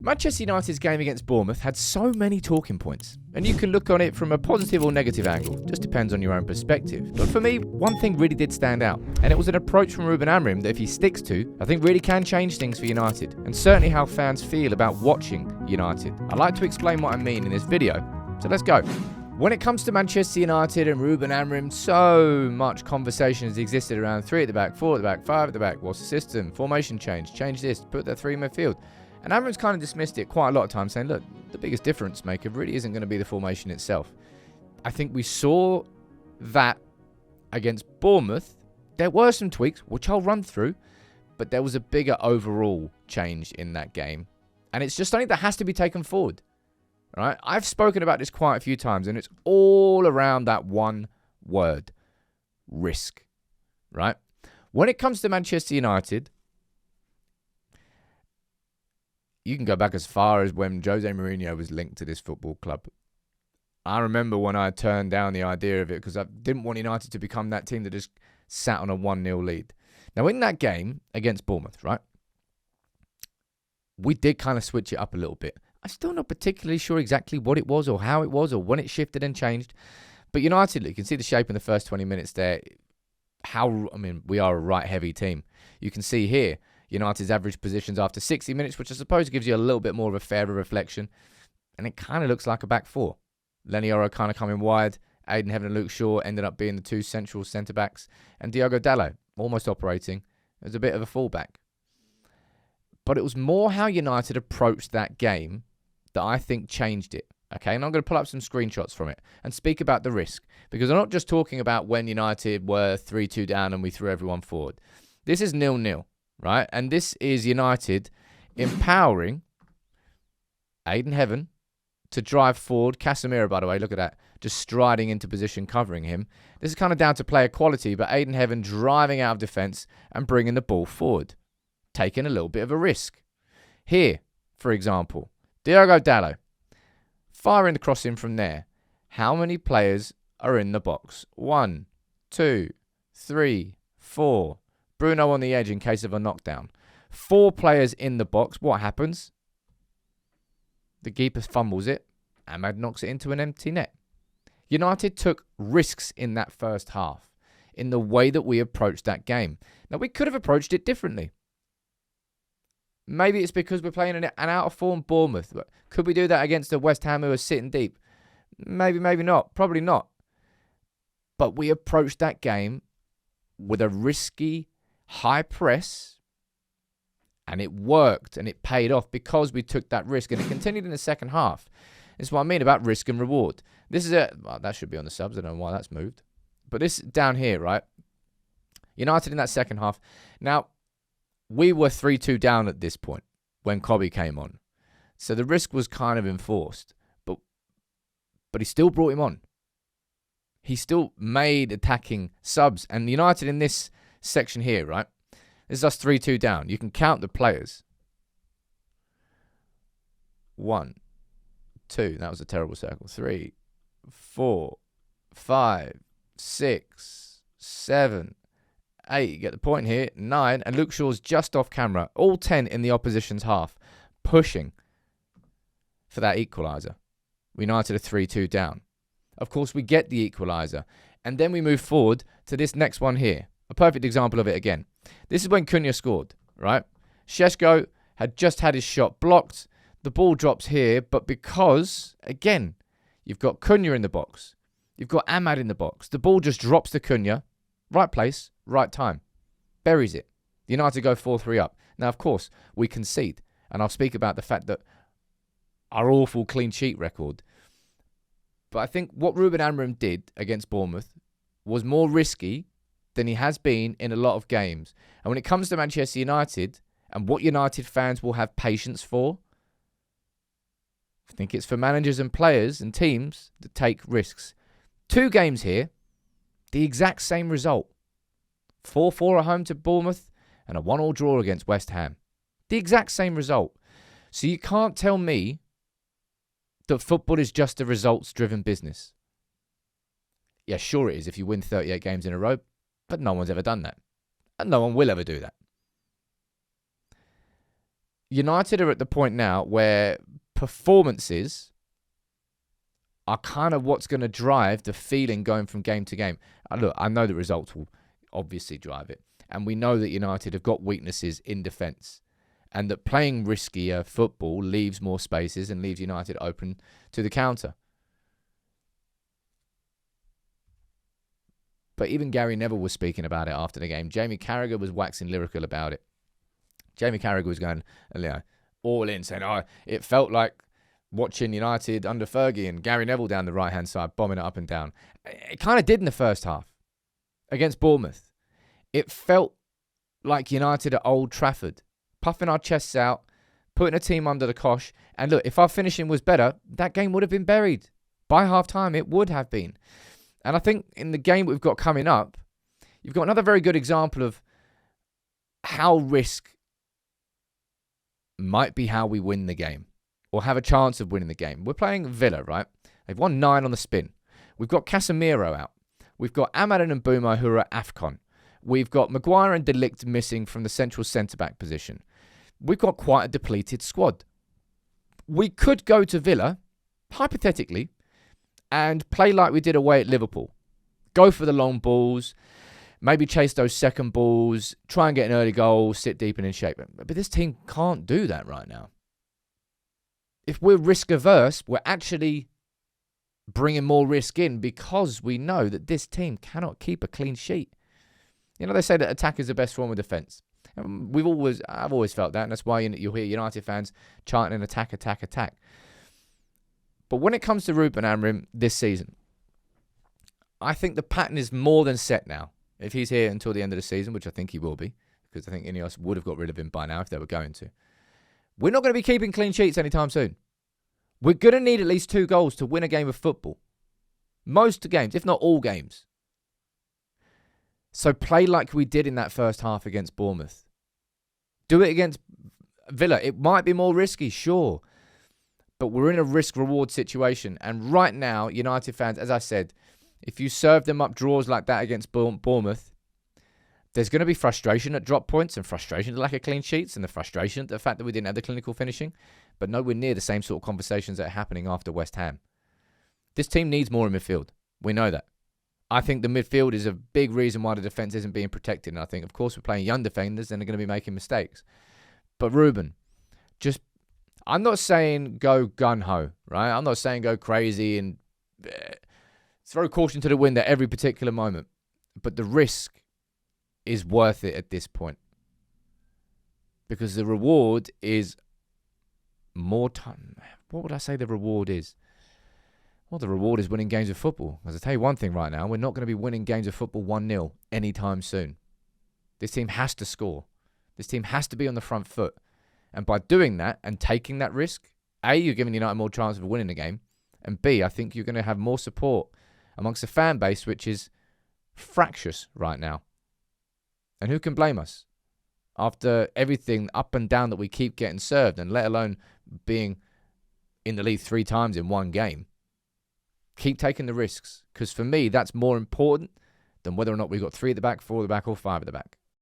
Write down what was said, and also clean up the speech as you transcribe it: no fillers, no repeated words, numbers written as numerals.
Manchester United's game against Bournemouth had so many talking points, and you can look on it from a positive or negative angle, just depends on your own perspective. But for me, one thing really did stand out, and it was an approach from Ruben Amorim that if he sticks to, I think really can change things for United, and certainly how fans feel about watching United. I'd like to explain what I mean in this video, so let's go. When it comes to Manchester United and Ruben Amorim, so much conversation has existed around 3 at the back, 4 at the back, 5 at the back, what's the system, formation change this, put that 3 in midfield. And Amorim's kind of dismissed it quite a lot of times, saying, look, the biggest difference maker really isn't going to be the formation itself. I think we saw that against Bournemouth. There were some tweaks, which I'll run through, but there was a bigger overall change in that game. And it's just something that has to be taken forward. Right? I've spoken about this quite a few times, and it's all around that one word, risk. Right? When it comes to Manchester United, you can go back as far as when Jose Mourinho was linked to this football club. I remember when I turned down the idea of it because I didn't want United to become that team that just sat on a 1-0 lead. Now, in that game against Bournemouth, right, we did kind of switch it up a little bit. I'm still not particularly sure exactly what it was or how it was or when it shifted and changed. But United, you can see the shape in the first 20 minutes there. We are a right-heavy team. You can see here, United's average positions after 60 minutes, which I suppose gives you a little bit more of a fairer reflection. And it kind of looks like a back four. Lenny Oro kind of coming wide. Aidan Heaven and Luke Shaw ended up being the two central centre-backs. And Diogo Dalot almost operating as a bit of a fullback. But it was more how United approached that game that I think changed it. Okay, and I'm going to pull up some screenshots from it and speak about the risk. Because I'm not just talking about when United were 3-2 down and we threw everyone forward. This is 0-0. Right, and this is United empowering Aidan Heaven to drive forward. Casemiro, by the way, look at that, just striding into position, covering him. This is kind of down to player quality, but Aidan Heaven driving out of defence and bringing the ball forward, taking a little bit of a risk. Here, for example, Diogo Dalot firing the cross in from there. How many players are in the box? 1, 2, 3, 4. Bruno on the edge in case of a knockdown. 4 players in the box. What happens? The keeper fumbles it. Ahmad knocks it into an empty net. United took risks in that first half in the way that we approached that game. Now, we could have approached it differently. Maybe it's because we're playing an out-of-form Bournemouth. But could we do that against a West Ham who are sitting deep? Maybe, maybe not. Probably not. But we approached that game with a risky high press, and it worked and it paid off because we took that risk, and it continued in the second half. This is what I mean about risk and reward. This is that should be on the subs. I don't know why that's moved, but this down here, right? United in that second half. Now, we were 3-2 down at this point when Kobe came on, so the risk was kind of enforced, but he still brought him on. He still made attacking subs, and United in this section here, right? This is us 3-2 down. You can count the players. 1, 2. That was a terrible circle. 3, 4, 5, 6, 7, 8. You get the point here. 9. And Luke Shaw's just off camera. All 10 in the opposition's half. Pushing for that equaliser. United are 3-2 down. Of course, we get the equaliser. And then we move forward to this next one here. A perfect example of it again. This is when Cunha scored, right? Šeško had just had his shot blocked. The ball drops here, but because, again, you've got Cunha in the box. You've got Ahmad in the box. The ball just drops to Cunha. Right place, right time. Buries it. United go 4-3 up. Now, of course, we concede. And I'll speak about the fact that our awful clean sheet record. But I think what Ruben Amorim did against Bournemouth was more risky than he has been in a lot of games. And when it comes to Manchester United and what United fans will have patience for, I think it's for managers and players and teams to take risks. 2 games here, the exact same result. 4-4 at home to Bournemouth and a 1-1 draw against West Ham. The exact same result. So you can't tell me that football is just a results-driven business. Yeah, sure it is if you win 38 games in a row, but no one's ever done that. And no one will ever do that. United are at the point now where performances are kind of what's going to drive the feeling going from game to game. Look, I know the results will obviously drive it. And we know that United have got weaknesses in defence. And that playing riskier football leaves more spaces and leaves United open to the counter. But even Gary Neville was speaking about it after the game. Jamie Carragher was waxing lyrical about it. Jamie Carragher was going all in, saying, it felt like watching United under Fergie and Gary Neville down the right-hand side, bombing it up and down. It kind of did in the first half against Bournemouth. It felt like United at Old Trafford, puffing our chests out, putting a team under the cosh. And look, if our finishing was better, that game would have been buried. By half-time, it would have been. And I think in the game we've got coming up, you've got another very good example of how risk might be how we win the game or have a chance of winning the game. We're playing Villa, right? They've won 9 on the spin. We've got Casemiro out. We've got Amad and Mbeumo who are at AFCON. We've got Maguire and De Ligt missing from the central centre-back position. We've got quite a depleted squad. We could go to Villa, hypothetically, and play like we did away at Liverpool. Go for the long balls, maybe chase those second balls, try and get an early goal, sit deep and in shape. But this team can't do that right now. If we're risk averse, we're actually bringing more risk in because we know that this team cannot keep a clean sheet. You know, they say that attack is the best form of defence. I've always felt that, and that's why you'll hear United fans chanting attack, attack, attack. But when it comes to Ruben Amorim this season, I think the pattern is more than set now. If he's here until the end of the season, which I think he will be, because I think Ineos would have got rid of him by now if they were going to. We're not going to be keeping clean sheets anytime soon. We're going to need at least 2 goals to win a game of football. Most games, if not all games. So play like we did in that first half against Bournemouth. Do it against Villa. It might be more risky, sure. But we're in a risk-reward situation. And right now, United fans, as I said, if you serve them up draws like that against Bournemouth, there's going to be frustration at drop points and frustration at the lack of clean sheets and the frustration at the fact that we didn't have the clinical finishing, but nowhere near the same sort of conversations that are happening after West Ham. This team needs more in midfield. We know that. I think the midfield is a big reason why the defence isn't being protected. And I think, of course, we're playing young defenders and they're going to be making mistakes. But Ruben, I'm not saying go gun-ho, right? I'm not saying go crazy and throw caution to the wind at every particular moment. But the risk is worth it at this point. Because the reward is more time. What would I say the reward is? Well, the reward is winning games of football. As I tell you one thing right now, we're not going to be winning games of football 1-0 anytime soon. This team has to score. This team has to be on the front foot. And by doing that and taking that risk, A, you're giving United more chance of winning the game. And B, I think you're going to have more support amongst the fan base, which is fractious right now. And who can blame us? After everything up and down that we keep getting served, and let alone being in the league 3 times in one game. Keep taking the risks. Because for me, that's more important than whether or not we've got 3 at the back, 4 at the back, or 5 at the back.